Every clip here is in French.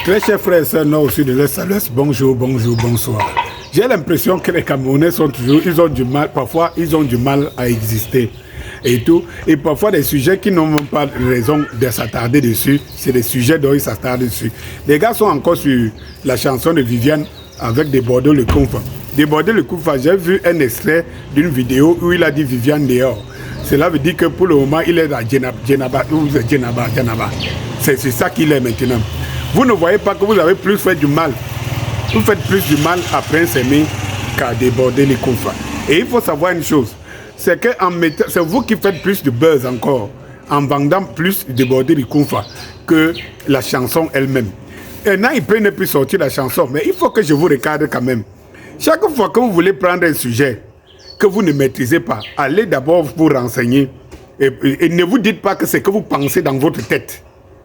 Très chers frères et sœurs nord au sud de l'Est, bonjour, bonjour, bonsoir. J'ai l'impression que les Camerounais sont toujours, ils ont du mal, parfois ils ont du mal à exister et tout. Et parfois des sujets qui n'ont pas raison de s'attarder dessus, c'est des sujets dont ils s'attardent dessus. Les gars sont encore sur la chanson de Viviane avec Déborder le Koufa. Déborder le Koufa, j'ai vu un extrait d'une vidéo où il a dit Viviane dehors. Cela veut dire que pour le moment, il est à Djenaba. C'est ça qu'il est maintenant. Vous ne voyez pas que vous avez plus fait du mal. Vous faites plus du mal à Prince Aimé qu'à Déborder les Koufa. Et il faut savoir une chose, c'est que c'est vous qui faites plus de buzz encore en vendant plus Déborder les Koufa que la chanson elle-même. Et là, il peut ne plus sortir la chanson, mais il faut que je vous recadre quand même. Chaque fois que vous voulez prendre un sujet que vous ne maîtrisez pas, allez d'abord vous renseigner et ne vous dites pas que c'est que vous pensez dans votre tête.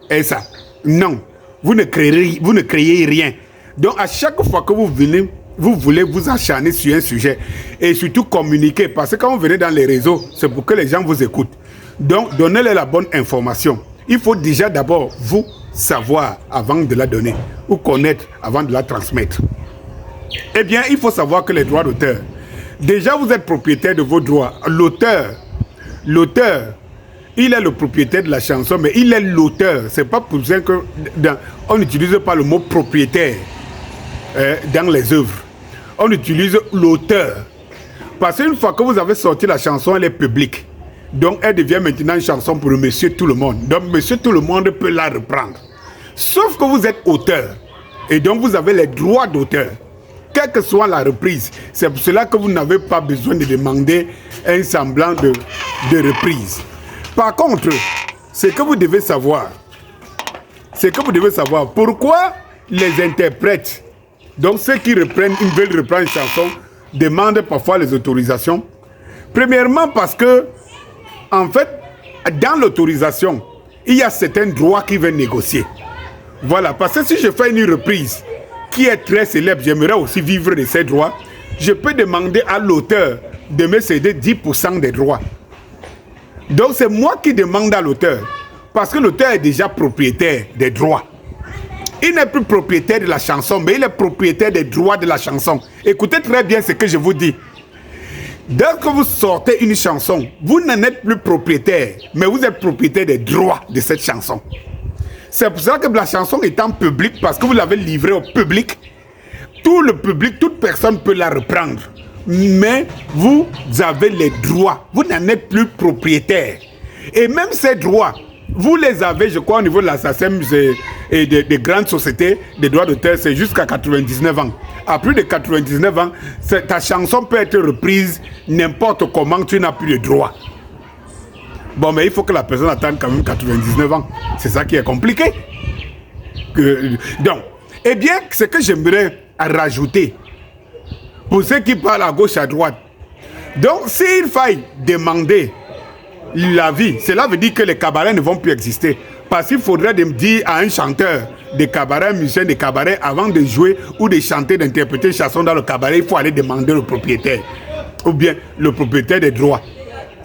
Et ça, non, vous ne créez rien. Donc à chaque fois que vous venez, vous voulez vous acharner sur un sujet et surtout communiquer, parce que quand vous venez dans les réseaux, c'est pour que les gens vous écoutent. Donc donnez-leur la bonne information. Il faut déjà d'abord vous savoir avant de la donner, ou connaître avant de la transmettre. Eh bien, il faut savoir que les droits d'auteur, déjà vous êtes propriétaire de vos droits. L'auteur, il est le propriétaire de la chanson, mais il est l'auteur. C'est pas pour ça qu'on n'utilise pas le mot propriétaire dans les œuvres. On utilise l'auteur. Parce qu'une fois que vous avez sorti la chanson, elle est publique. Donc elle devient maintenant une chanson pour le monsieur tout le monde. Donc monsieur tout le monde peut la reprendre. Sauf que vous êtes auteur. Et donc vous avez les droits d'auteur. Quelle que soit la reprise. C'est pour cela que vous n'avez pas besoin de demander un semblant de reprise. Par contre, ce que vous devez savoir, pourquoi les interprètes, donc ceux qui veulent reprendre une chanson, demandent parfois les autorisations. Premièrement parce que, en fait, dans l'autorisation, il y a certains droits qui viennent négocier. Voilà, parce que si je fais une reprise qui est très célèbre, j'aimerais aussi vivre de ces droits, je peux demander à l'auteur de me céder 10% des droits. Donc c'est moi qui demande à l'auteur, parce que l'auteur est déjà propriétaire des droits. Il n'est plus propriétaire de la chanson, mais il est propriétaire des droits de la chanson. Écoutez très bien ce que je vous dis. Dès que vous sortez une chanson, vous n'en êtes plus propriétaire, mais vous êtes propriétaire des droits de cette chanson. C'est pour ça que la chanson est en public, parce que vous l'avez livrée au public. Tout le public, toute personne peut la reprendre. Mais vous avez les droits. Vous n'en êtes plus propriétaire. Et même ces droits, vous les avez, je crois, au niveau de la SACEM et des grandes sociétés de droits d'auteur, c'est jusqu'à 99 ans. À plus de 99 ans, ta chanson peut être reprise n'importe comment, tu n'as plus de droits. Bon, mais il faut que la personne attende quand même 99 ans. C'est ça qui est compliqué. Donc, eh bien, ce que j'aimerais rajouter, pour ceux qui parlent à gauche, à droite. Donc, s'il faille demander l'avis, cela veut dire que les cabarets ne vont plus exister. Parce qu'il faudrait dire à un chanteur de cabaret, un musicien de cabaret, avant de jouer ou de chanter, d'interpréter une chanson dans le cabaret, il faut aller demander le propriétaire. Ou bien le propriétaire des droits.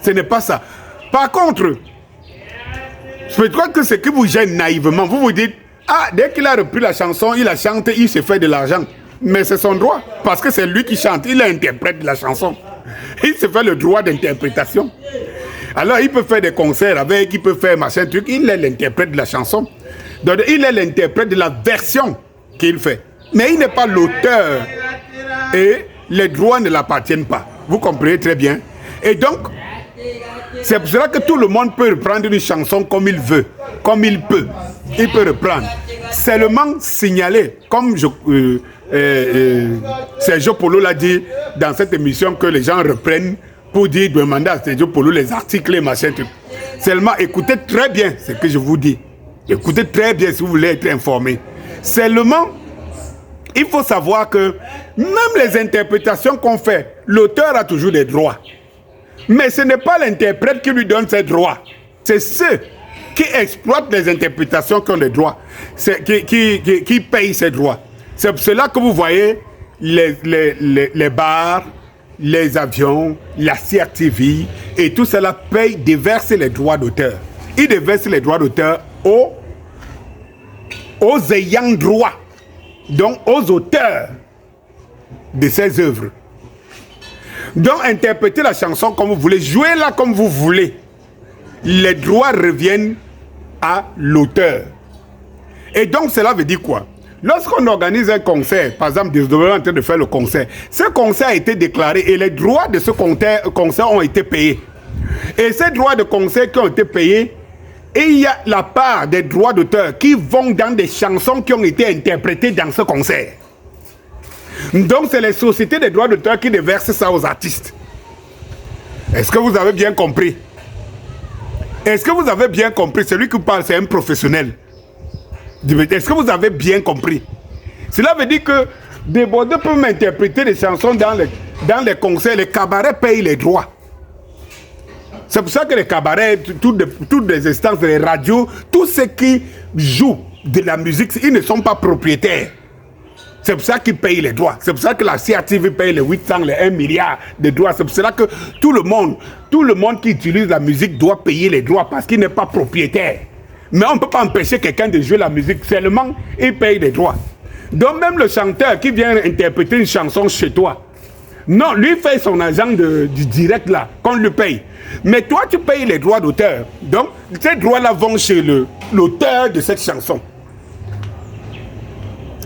Ce n'est pas ça. Par contre, je crois que ce qui vous gêne naïvement, vous vous dites, ah, dès qu'il a repris la chanson, il a chanté, il se fait de l'argent. Mais c'est son droit, parce que c'est lui qui chante, il interprète de la chanson. Il se fait le droit d'interprétation. Alors il peut faire des concerts avec, il peut faire machin truc, il est l'interprète de la chanson. Donc il est l'interprète de la version qu'il fait. Mais il n'est pas l'auteur. Et les droits ne l'appartiennent pas. Vous comprenez très bien. Et donc, c'est pour cela que tout le monde peut reprendre une chanson comme il veut, comme il peut. Il peut reprendre. Seulement signaler, comme Sergio Polo l'a dit dans cette émission, que les gens reprennent pour dire, demander à Sergio Polo les articles et machin. Seulement, écoutez très bien ce que je vous dis. Écoutez très bien si vous voulez être informé. Seulement, il faut savoir que même les interprétations qu'on fait, l'auteur a toujours des droits. Mais ce n'est pas l'interprète qui lui donne ses droits. C'est ceux qui exploitent les interprétations qui ont des droits, qui payent ses droits. C'est pour cela que vous voyez les bars, les avions, la CRTV et tout cela déverse les droits d'auteur. Ils déversent les droits d'auteur aux ayants droit, donc aux auteurs de ces œuvres. Donc interprétez la chanson comme vous voulez, jouez-la comme vous voulez. Les droits reviennent à l'auteur. Et donc cela veut dire quoi? Lorsqu'on organise un concert, par exemple, on est en train de faire le concert, ce concert a été déclaré et les droits de ce concert ont été payés. Et ces droits de concert qui ont été payés, et il y a la part des droits d'auteur qui vont dans des chansons qui ont été interprétées dans ce concert. Donc c'est les sociétés des droits d'auteur qui déversent ça aux artistes. Est-ce que vous avez bien compris? Est-ce que vous avez bien compris? Celui qui parle, c'est un professionnel. Est-ce que vous avez bien compris? Cela veut dire que des Bordeaux peuvent interpréter des chansons dans les concerts, les cabarets payent les droits. C'est pour ça que les cabarets, toutes les instances, les radios, tous ceux qui jouent de la musique, ils ne sont pas propriétaires. C'est pour ça qu'ils payent les droits. C'est pour ça que la CRTV paye les 800, les 1 milliard de droits. C'est pour cela que tout le monde qui utilise la musique doit payer les droits parce qu'il n'est pas propriétaire. Mais on ne peut pas empêcher quelqu'un de jouer la musique, seulement il paye les droits. Donc même le chanteur qui vient interpréter une chanson chez toi, non, lui fait son agent du direct là, qu'on lui paye. Mais toi tu payes les droits d'auteur. Donc ces droits-là vont chez l'auteur de cette chanson.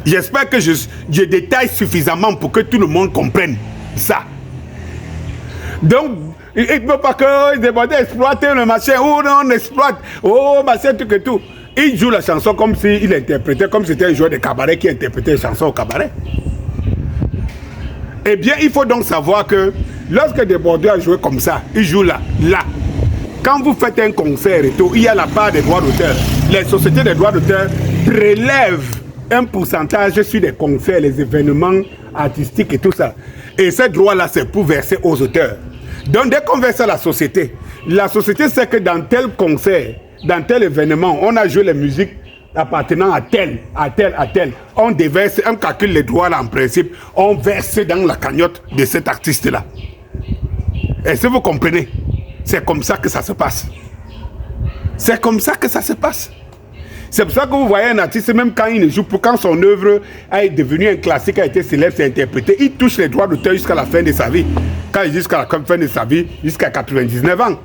J'espère que je détaille suffisamment pour que tout le monde comprenne ça. Donc, il ne peut pas que demandent d'exploiter le machin, ou non, on exploite, oh, machin, tout que tout. Il joue la chanson comme s'il interprétait, comme si c'était un joueur de cabaret qui interprétait une chanson au cabaret. Eh bien, il faut donc savoir que lorsque des Bordeaux a joué comme ça, il joue là. Quand vous faites un concert et tout, il y a la part des droits d'auteur. Les sociétés des droits d'auteur prélèvent un pourcentage sur les concerts, les événements artistiques et tout ça. Et ces droits-là, c'est pour verser aux auteurs. Donc, dès qu'on verse à la société sait que dans tel concert, dans tel événement, on a joué les musiques appartenant à tel. On déverse, on calcule les droits là en principe, on verse dans la cagnotte de cet artiste-là. Est-ce que vous comprenez? C'est comme ça que ça se passe. C'est comme ça que ça se passe. C'est pour ça que vous voyez un artiste, même quand il ne joue plus, quand son œuvre est devenue un classique, a été célèbre, c'est interprété, il touche les droits d'auteur jusqu'à la fin de sa vie. Quand il dit jusqu'à la fin de sa vie, jusqu'à 99 ans.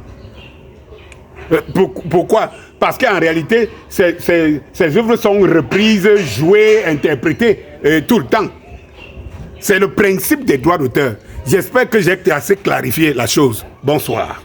Pourquoi? Parce qu'en réalité, ces œuvres sont reprises, jouées, interprétées tout le temps. C'est le principe des droits d'auteur. J'espère que j'ai assez clarifié la chose. Bonsoir.